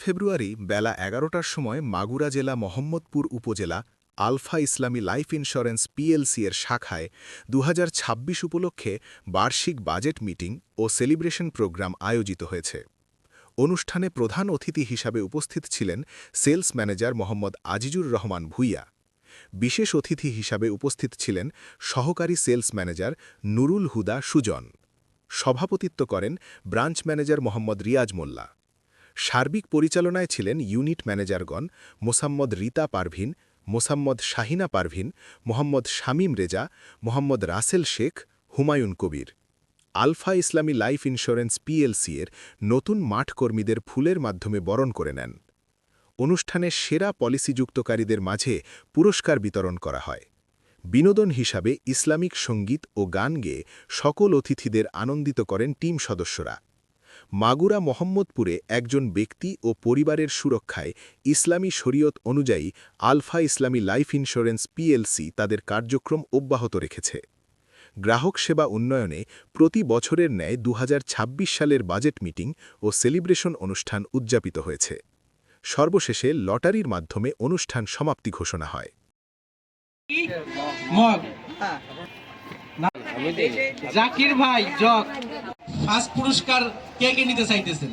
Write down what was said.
ফেব্রুয়ারি বেলা ১১টার সময় মাগুরা জেলা মোহাম্মদপুর উপজেলা আলফা ইসলামী লাইফ ইন্স্যুরেন্স পিএলসি এর শাখায় ২০২৬ উপলক্ষে বার্ষিক বাজেট মিটিং ও সেলিব্রেশন প্রোগ্রাম আয়োজিত হয়েছে। অনুষ্ঠানে প্রধান অতিথি হিসাবে উপস্থিত ছিলেন সেলস ম্যানেজার মোহাম্মদ আজিজুর রহমান ভূঁইয়া। বিশেষ অতিথি হিসাবে উপস্থিত ছিলেন সহকারী সেলস ম্যানেজার নুরুল হুদা সুজন। সভাপতিত্ব করেন ব্রাঞ্চ ম্যানেজার মোহাম্মদ রিয়াজ মোল্লা। সার্বিক পরিচালনায় ছিলেন ইউনিট ম্যানেজারগণ মোসাম্মদ রিতা পারভিন, মোসাম্মদ শাহিনা পারভিন, মোহাম্মদ শামীম রেজা, মোহাম্মদ রাসেল শেখ, হুমায়ুন কবির। আলফা ইসলামী লাইফ ইন্স্যুরেন্স পিএলসি এর নতুন মাঠ কর্মীদের ফুলের মাধ্যমে বরণ করে নেন। অনুষ্ঠানে সেরা পলিসিযুক্তকারীদের মাঝে পুরস্কার বিতরণ করা হয়। বিনোদন হিসাবে ইসলামিক সঙ্গীত ও গান গেয়ে সকল অতিথিদের আনন্দিত করেন টিম সদস্যরা। মাগুরা মোহাম্মদপুরে একজন ব্যক্তি ও পরিবারের সুরক্ষায় ইসলামী শরীয়ত অনুযায়ী আলফা ইসলামী লাইফ ইন্স্যুরেন্স পিএলসি তাদের কার্যক্রম অব্যাহত রেখেছে। গ্রাহক সেবা উন্নয়নে প্রতি বছরের ন্যায় ২০২৬ সালের বাজেট মিটিং ও সেলিব্রেশন অনুষ্ঠান উদযাপিত হয়েছে। সর্বশেষে লটারির মাধ্যমে অনুষ্ঠান সমাপ্তি ঘোষণা হয়। জাকির ভাই জগ ফার্স্ট পুরস্কার কে কে নিতে চাইতেছেন?